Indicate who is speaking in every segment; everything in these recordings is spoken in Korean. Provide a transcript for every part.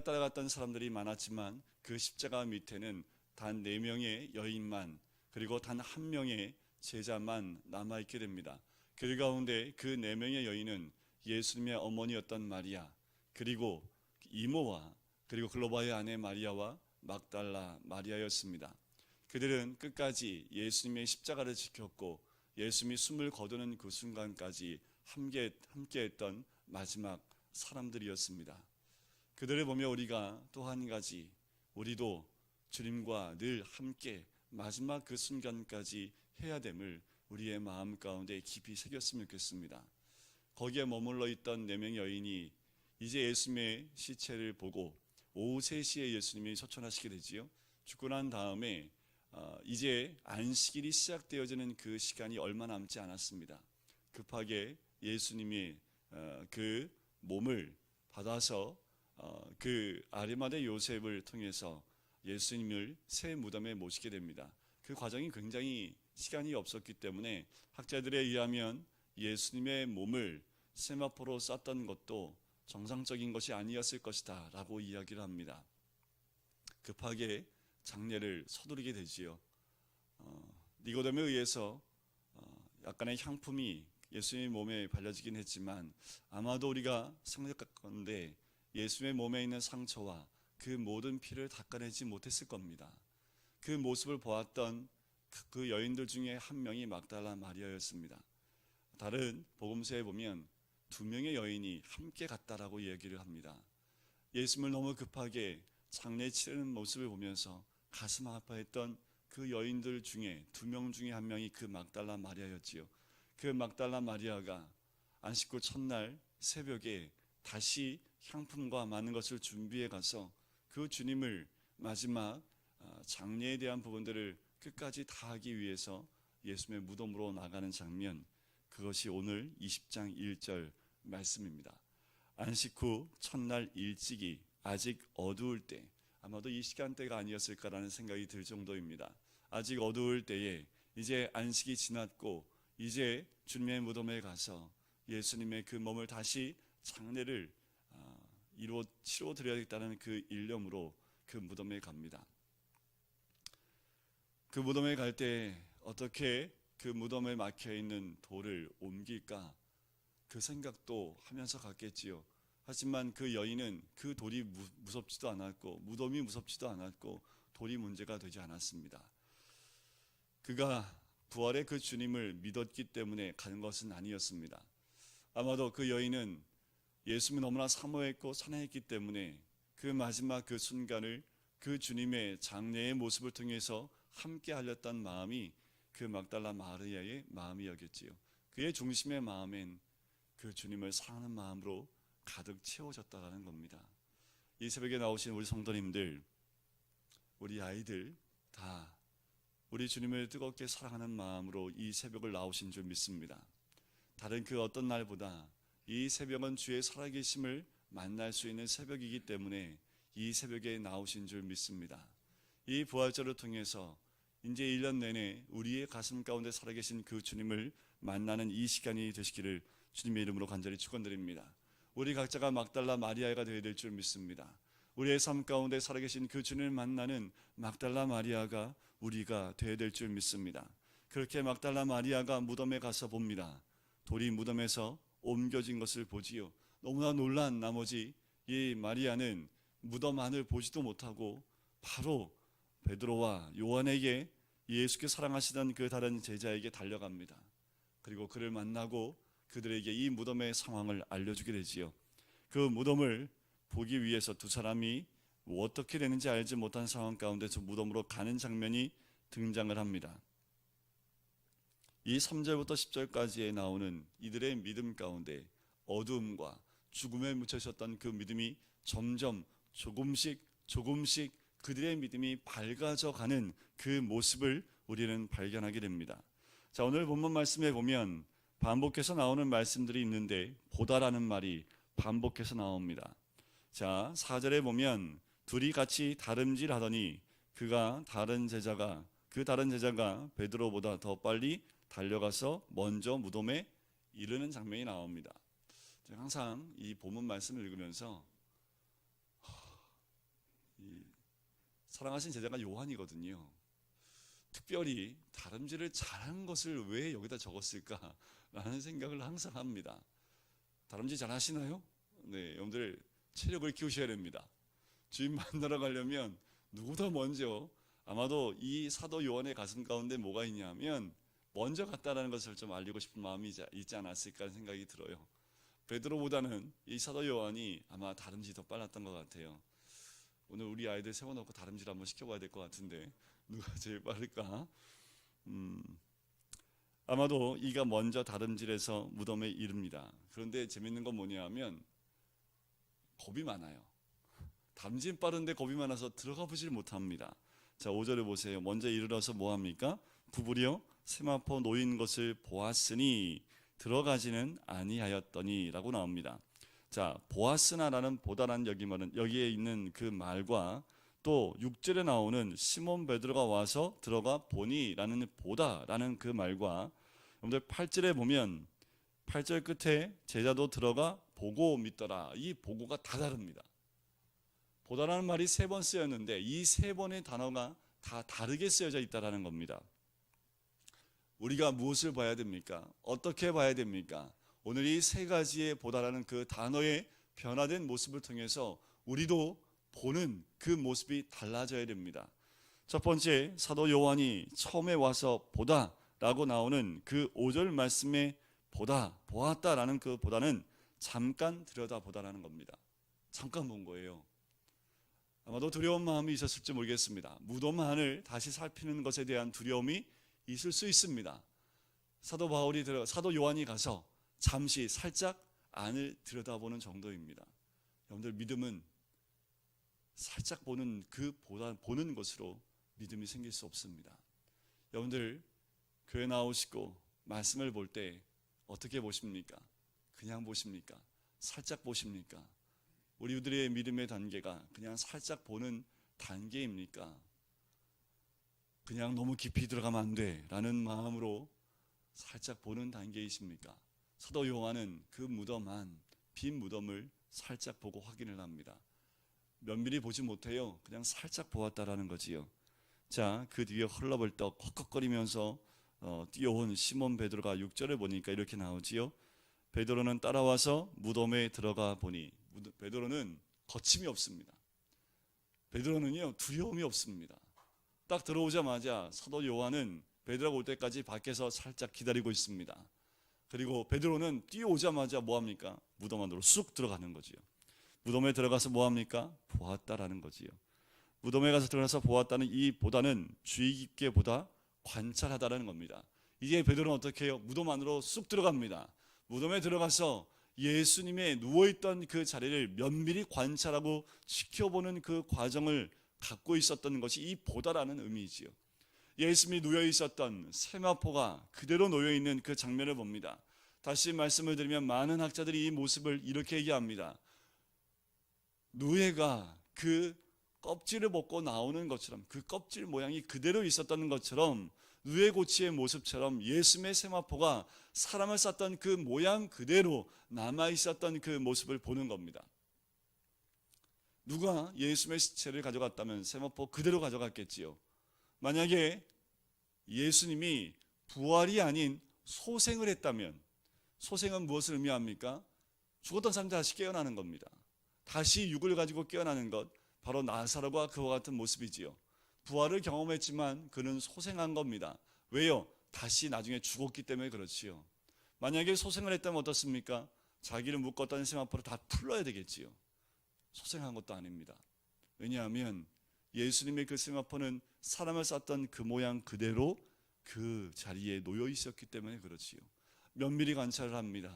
Speaker 1: 따라갔던 사람들이 많았지만 그 십자가 밑에는 단 4명의 여인만, 그리고 단 1명의 제자만 남아있게 됩니다. 그 가운데 그 4명의 여인은 예수님의 어머니였던 마리아, 그리고 이모와, 그리고 글로바의 아내 마리아와 막달라 마리아였습니다. 그들은 끝까지 예수님의 십자가를 지켰고 예수님이 숨을 거두는 그 순간까지 함께했던 마지막 사람들이었습니다. 그들을 보며 우리가 또 한 가지, 우리도 주님과 늘 함께 마지막 그 순간까지 해야 됨을 우리의 마음 가운데 깊이 새겼으면 좋겠습니다. 거기에 머물러 있던 4명의 여인이 이제 예수님의 시체를 보고 오후 3시에 예수님이 소천하시게 되지요. 죽고 난 다음에 이제 안식일이 시작되어지는 그 시간이 얼마 남지 않았습니다. 급하게 예수님이 그 몸을 받아서 그 아리마대 요셉을 통해서 예수님을 새 무덤에 모시게 됩니다. 그 과정이 굉장히 시간이 없었기 때문에 학자들에 의하면 예수님의 몸을 세마포로 쌌던 것도 정상적인 것이 아니었을 것이다 라고 이야기를 합니다. 급하게 장례를 서두르게 되지요. 니고데모에 의해서 약간의 향품이 예수님의 몸에 발려지긴 했지만 아마도 우리가 생각하건대 예수님의 몸에 있는 상처와 그 모든 피를 닦아내지 못했을 겁니다. 그 모습을 보았던 그 여인들 중에 1명이 막달라 마리아였습니다. 다른 복음서에 보면 2명의 여인이 함께 갔다라고 얘기를 합니다. 예수님을 너무 급하게 장례 치르는 모습을 보면서 가슴 아파했던 그 여인들 중에 2명 중에 1명이 그 막달라 마리아였지요. 그 막달라 마리아가 안식 후 첫날 새벽에 다시 향품과 많은 것을 준비해 가서 그 주님을 마지막 장례에 대한 부분들을 끝까지 다하기 위해서 예수님의 무덤으로 나가는 장면, 그것이 오늘 20장 1절 말씀입니다. 안식 후 첫날 일찍이 아직 어두울 때, 아마도 이 시간대가 아니었을까라는 생각이 들 정도입니다. 아직 어두울 때에 이제 안식이 지났고 이제 주님의 무덤에 가서 예수님의 그 몸을 다시 장례를 치러드려야겠다는 그 일념으로 그 무덤에 갑니다. 그 무덤에 갈 때 어떻게 그 무덤에 막혀있는 돌을 옮길까, 그 생각도 하면서 갔겠지요. 하지만 그 여인은 그 돌이 무섭지도 않았고 무덤이 무섭지도 않았고 돌이 문제가 되지 않았습니다. 그가 부활의 그 주님을 믿었기 때문에 간 것은 아니었습니다. 아마도 그 여인은 예수님이 너무나 사모했고 사랑했기 때문에 그 마지막 그 순간을 그 주님의 장례의 모습을 통해서 함께 하렸던 마음이 그 막달라 마리아의 마음이었겠지요. 그의 중심의 마음엔 그 주님을 사랑하는 마음으로 가득 채워졌다는 겁니다. 이 새벽에 나오신 우리 성도님들, 우리 아이들 다 우리 주님을 뜨겁게 사랑하는 마음으로 이 새벽을 나오신 줄 믿습니다. 다른 그 어떤 날보다 이 새벽은 주의 살아계심을 만날 수 있는 새벽이기 때문에 이 새벽에 나오신 줄 믿습니다. 이 부활절을 통해서 이제 1년 내내 우리의 가슴 가운데 살아계신 그 주님을 만나는 이 시간이 되시기를 주님의 이름으로 간절히 축원드립니다. 우리 각자가 막달라 마리아가 되어야 될 줄 믿습니다. 우리의 삶 가운데 살아계신 그 주님을 만나는 막달라 마리아가 우리가 되어야 될 줄 믿습니다. 그렇게 막달라 마리아가 무덤에 가서 봅니다. 돌이 무덤에서 옮겨진 것을 보지요. 너무나 놀란 나머지 이 마리아는 무덤 안을 보지도 못하고 바로 베드로와 요한에게 예수께서 사랑하시던 그 다른 제자에게 달려갑니다. 그리고 그를 만나고 그들에게 이 무덤의 상황을 알려주게 되지요. 그 무덤을 보기 위해서 두 사람이 어떻게 되는지 알지 못한 상황 가운데서 무덤으로 가는 장면이 등장을 합니다. 이 3절부터 10절까지에 나오는 이들의 믿음 가운데 어두움과 죽음에 묻혀 있었던 그 믿음이 점점 조금씩 그들의 믿음이 밝아져 가는 그 모습을 우리는 발견하게 됩니다. 자, 오늘 본문 말씀에 보면 반복해서 나오는 말씀들이 있는데 보다라는 말이 반복해서 나옵니다. 자, 4절에 보면 둘이 같이 다름질 하더니 그 다른 제자가 베드로보다 더 빨리 달려가서 먼저 무덤에 이르는 장면이 나옵니다. 항상 이 본문 말씀을 읽으면서 사랑하신 제자가 요한이거든요. 특별히 다름질을 잘한 것을 왜 여기다 적었을까라는 생각을 항상 합니다. 다름질 잘 하시나요? 네, 여러분들 체력을 키우셔야 됩니다. 주인 만나러 가려면 누구보다 먼저, 아마도 이 사도 요한의 가슴 가운데 뭐가 있냐면 먼저 갔다라는 것을 좀 알리고 싶은 마음이 있지 않았을까 하는 생각이 들어요. 베드로보다는 이 사도 요한이 아마 다름질이 더 빨랐던 것 같아요. 오늘 우리 아이들 세워놓고 다름질 한번 시켜봐야 될 것 같은데 누가 제일 빠를까? 아마도 이가 먼저 다름질해서 무덤에 이릅니다. 그런데 재밌는 건 뭐냐면 겁이 많아요. 다름질 빠른데 겁이 많아서 들어가 보질 못합니다. 자, 5절에 보세요. 먼저 이르러서 뭐합니까? 구부려 세마포 놓인 것을 보았으니 들어가지는 아니하였더니 라고 나옵니다. 자, 보았으나라는 보다라는 여기에 있는 그 말과 또 6절에 나오는 시몬 베드로가 와서 들어가 보니 라는 보다라는 그 말과 여러분들 8절에 보면 8절 끝에 제자도 들어가 보고 믿더라. 이 보고가 다 다릅니다. 보다라는 말이 3번 쓰였는데 이 3번의 단어가 다 다르게 쓰여져 있다는 겁니다. 우리가 무엇을 봐야 됩니까? 어떻게 봐야 됩니까? 오늘 이 3가지의 보다라는 그 단어의 변화된 모습을 통해서 우리도 보는 그 모습이 달라져야 됩니다. 첫 번째, 사도 요한이 처음에 와서 보다라고 나오는 그 5절 말씀에 보았다라는 그 보다는 잠깐 들여다보다라는 겁니다. 잠깐 본 거예요. 아마도 두려운 마음이 있었을지 모르겠습니다. 무덤 안을 다시 살피는 것에 대한 두려움이 있을 수 있습니다. 사도 요한이 가서 잠시 살짝 안을 들여다보는 정도입니다. 여러분들 믿음은 살짝 보는 보는 것으로 믿음이 생길 수 없습니다. 여러분들 교회 나오시고 말씀을 볼 때 어떻게 보십니까? 그냥 보십니까? 살짝 보십니까? 우리들의 믿음의 단계가 그냥 살짝 보는 단계입니까? 그냥 너무 깊이 들어가면 안 돼 라는 마음으로 살짝 보는 단계이십니까? 사도 요한은 그 빈 무덤을 살짝 보고 확인을 합니다. 면밀히 보지 못해요. 그냥 살짝 보았다라는 거지요. 자, 그 뒤에 헐레벌떡 헉헉거리면서 뛰어온 시몬 베드로가 6절을 보니까 이렇게 나오지요. 베드로는 따라와서 무덤에 들어가 보니, 베드로는 거침이 없습니다. 베드로는요 두려움이 없습니다. 딱 들어오자마자 사도 요한은 베드로가 올 때까지 밖에서 살짝 기다리고 있습니다. 그리고 베드로는 뛰어오자마자 뭐합니까? 무덤 안으로 쑥 들어가는 거지요. 무덤에 들어가서 뭐합니까? 보았다라는 거지요. 무덤에 가서 들어가서 보았다는 이 보다는 주의 깊게 보다, 관찰하다라는 겁니다. 이제 베드로는 어떻게 해요? 무덤 안으로 쑥 들어갑니다. 무덤에 들어가서 예수님의 누워있던 그 자리를 면밀히 관찰하고 지켜보는 그 과정을 갖고 있었던 것이 이 보다라는 의미이지요. 예수님이 누워있었던 세마포가 그대로 놓여있는 그 장면을 봅니다. 다시 말씀을 드리면 많은 학자들이 이 모습을 이렇게 얘기합니다. 누에가 그 껍질을 벗고 나오는 것처럼, 그 껍질 모양이 그대로 있었던 것처럼, 누에고치의 모습처럼 예수님의 세마포가 사람을 쌌던 그 모양 그대로 남아있었던 그 모습을 보는 겁니다. 누가 예수님의 시체를 가져갔다면 세마포 그대로 가져갔겠지요. 만약에 예수님이 부활이 아닌 소생을 했다면, 소생은 무엇을 의미합니까? 죽었던 사람들 다시 깨어나는 겁니다. 다시 육을 가지고 깨어나는 것, 바로 나사로가 그와 같은 모습이지요. 부활을 경험했지만 그는 소생한 겁니다. 왜요? 다시 나중에 죽었기 때문에 그렇지요. 만약에 소생을 했다면 어떻습니까? 자기를 묶었다는 세마포를 다 풀러야 되겠지요. 소생한 것도 아닙니다. 왜냐하면 예수님의 그 세마포는 사람을 쌌던 그 모양 그대로 그 자리에 놓여 있었기 때문에 그렇지요. 면밀히 관찰을 합니다.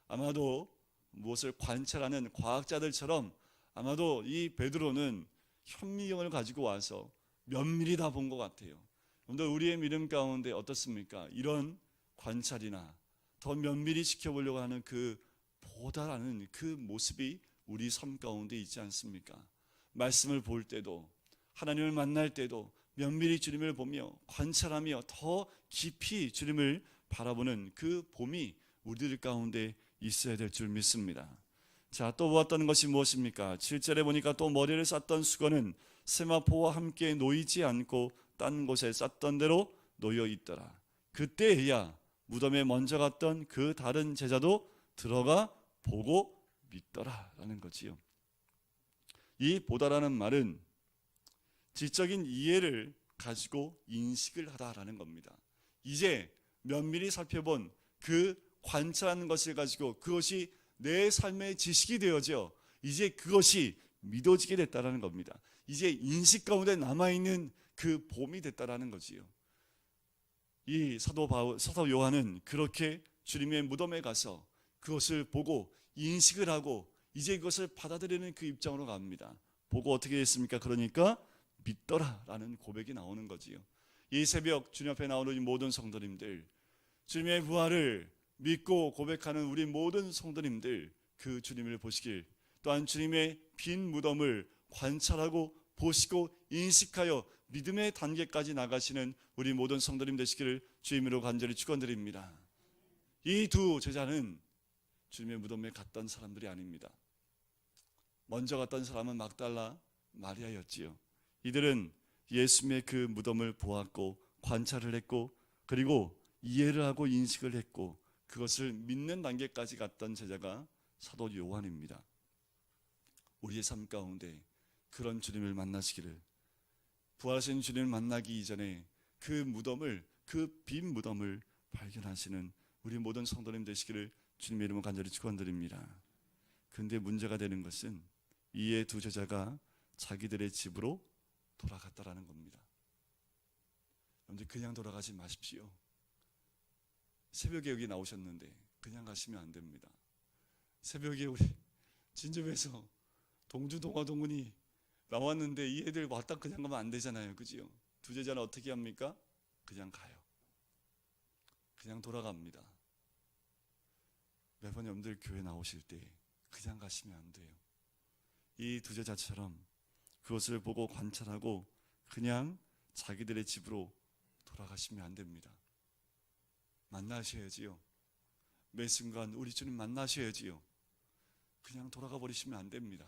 Speaker 1: 아마도 무엇을 관찰하는 과학자들처럼 아마도 이 베드로는 현미경을 가지고 와서 면밀히 다 본 것 같아요. 그런데 우리의 믿음 가운데 어떻습니까? 이런 관찰이나 더 면밀히 지켜보려고 하는 그 보다라는 그 모습이 우리 삶 가운데 있지 않습니까? 말씀을 볼 때도, 하나님을 만날 때도 면밀히 주님을 보며 관찰하며 더 깊이 주님을 바라보는 그 봄이 우리들 가운데 있어야 될 줄 믿습니다. 자, 또 보았다는 것이 무엇입니까? 7절에 보니까 또 머리를 쌌던 수건은 세마포와 함께 놓이지 않고 딴 곳에 쌌던 대로 놓여 있더라. 그때야 무덤에 먼저 갔던 그 다른 제자도 들어가 보고 믿더라라는 거지요. 이 보다라는 말은 지적인 이해를 가지고 인식을 하다라는 겁니다. 이제 면밀히 살펴본 그 관찰하는 것을 가지고 그것이 내 삶의 지식이 되어져 이제 그것이 믿어지게 됐다라는 겁니다. 이제 인식 가운데 남아있는 그 봄이 됐다라는 거지요. 이 사도 요한은 그렇게 주님의 무덤에 가서 그것을 보고 인식을 하고 이제 그것을 받아들이는 그 입장으로 갑니다. 보고 어떻게 됐습니까? 그러니까 믿더라라는 고백이 나오는 거지요. 이 새벽 주님 앞에 나오는 이 모든 성도님들, 주님의 부활을 믿고 고백하는 우리 모든 성도님들, 그 주님을 보시길, 또한 주님의 빈 무덤을 관찰하고 보시고 인식하여 믿음의 단계까지 나가시는 우리 모든 성도님 되시기를 주님으로 간절히 축원드립니다. 이 두 제자는 주님의 무덤에 갔던 사람들이 아닙니다. 먼저 갔던 사람은 막달라 마리아였지요. 이들은 예수님의 그 무덤을 보았고 관찰을 했고 그리고 이해를 하고 인식을 했고 그것을 믿는 단계까지 갔던 제자가 사도 요한입니다. 우리의 삶 가운데 그런 주님을 만나시기를, 부활하신 주님을 만나기 이전에 그 무덤을, 그 빈 무덤을 발견하시는 우리 모든 성도님 되시기를 주님의 이름으로 간절히 축원드립니다. 그런데 문제가 되는 것은 이에 두 제자가 자기들의 집으로 돌아갔다라는 겁니다. 여러분들 그냥 돌아가지 마십시오. 새벽에 여기 나오셨는데 그냥 가시면 안 됩니다. 새벽에 우리 진접에서 동주 동화동문이 나왔는데 이 애들 왔다 그냥 가면 안 되잖아요. 그지요? 두 제자는 어떻게 합니까? 그냥 가요. 그냥 돌아갑니다. 매번 여러분들 교회 나오실 때 그냥 가시면 안 돼요. 이 두 제자처럼 그것을 보고 관찰하고 그냥 자기들의 집으로 돌아가시면 안 됩니다. 만나셔야지요. 매 순간 우리 주님 만나셔야지요. 그냥 돌아가 버리시면 안 됩니다.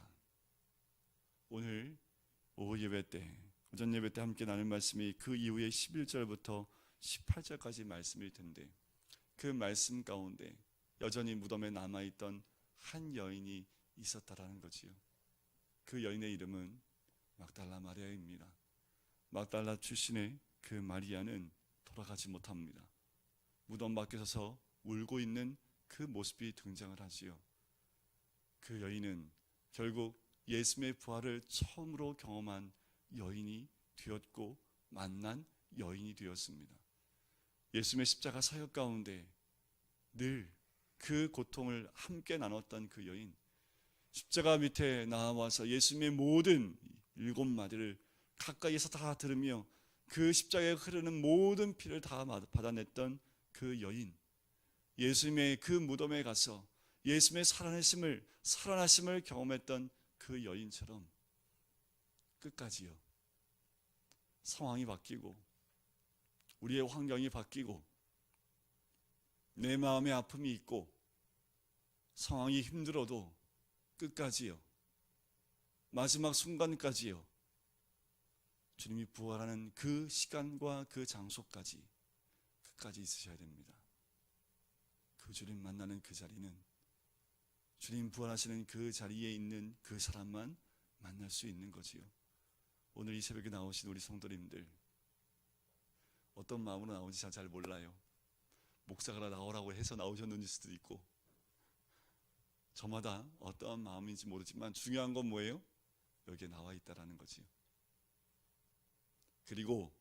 Speaker 1: 오늘 오후 예배 때, 오전 예배 때 함께 나눌 말씀이 그 이후에 11절부터 18절까지 말씀일 텐데 그 말씀 가운데 여전히 무덤에 남아있던 한 여인이 있었다라는 거지요. 그 여인의 이름은 막달라 마리아입니다. 막달라 출신의 그 마리아는 돌아가지 못합니다. 무덤 밖에 서서 울고 있는 그 모습이 등장을 하지요. 그 여인은 결국 예수님의 부활을 처음으로 경험한 여인이 되었고 만난 여인이 되었습니다. 예수님의 십자가 사역 가운데 늘 그 고통을 함께 나눴던 그 여인, 십자가 밑에 나와서 예수님의 모든 7마디를 가까이에서 다 들으며 그 십자가에 흐르는 모든 피를 다 받아냈던 그 여인, 예수님의 그 무덤에 가서 예수님의 살아나심을 경험했던 그 여인처럼 끝까지요. 상황이 바뀌고 우리의 환경이 바뀌고 내 마음에 아픔이 있고 상황이 힘들어도 끝까지요. 마지막 순간까지요. 주님이 부활하는 그 시간과 그 장소까지 끝까지 있으셔야 됩니다. 그 주님 만나는 그 자리는 주님 부활하시는 그 자리에 있는 그 사람만 만날 수 있는 거지요. 오늘 이 새벽에 나오신 우리 성도님들 어떤 마음으로 나오는지 잘 몰라요. 목사가 나오라고 해서 나오셨는지 수도 있고 저마다 어떠한 마음인지 모르지만 중요한 건 뭐예요? 여기에 나와 있다라는 거지요. 그리고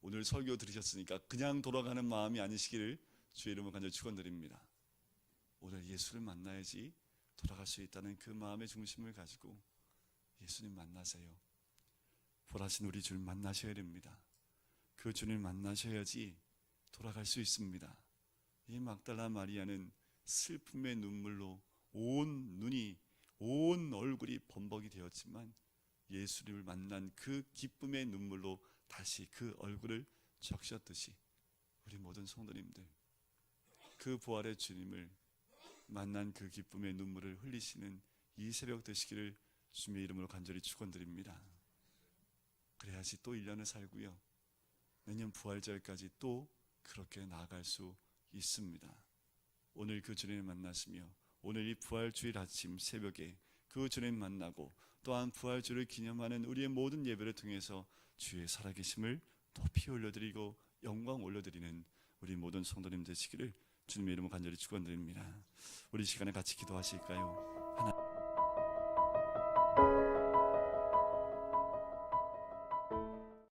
Speaker 1: 오늘 설교 들으셨으니까 그냥 돌아가는 마음이 아니시기를 주의 이름으로 간절히 축원드립니다. 오늘 예수를 만나야지 돌아갈 수 있다는 그 마음의 중심을 가지고 예수님 만나세요. 부활하신 우리 주님 만나셔야 됩니다. 그 주님 만나셔야지 돌아갈 수 있습니다. 이 막달라 마리아는 슬픔의 눈물로 온 눈이, 온 얼굴이 범벅이 되었지만 예수님을 만난 그 기쁨의 눈물로 다시 그 얼굴을 적셨듯이 우리 모든 성도님들 그 부활의 주님을 만난 그 기쁨의 눈물을 흘리시는 이 새벽 되시기를 주님의 이름으로 간절히 축원드립니다. 그래야지 또 1년을 살고요, 내년 부활절까지 또 그렇게 나아갈 수 있습니다. 오늘 그 주님을 만났으며 오늘 이 부활주일 아침 새벽에 그 주님 만나고 또한 부활주를 기념하는 우리의 모든 예배를 통해서 주의 살아계심을 높이 올려드리고 영광 올려드리는 우리 모든 성도님 되시기를 주님의 이름으로 간절히 축원드립니다. 우리 시간에 같이 기도하실까요?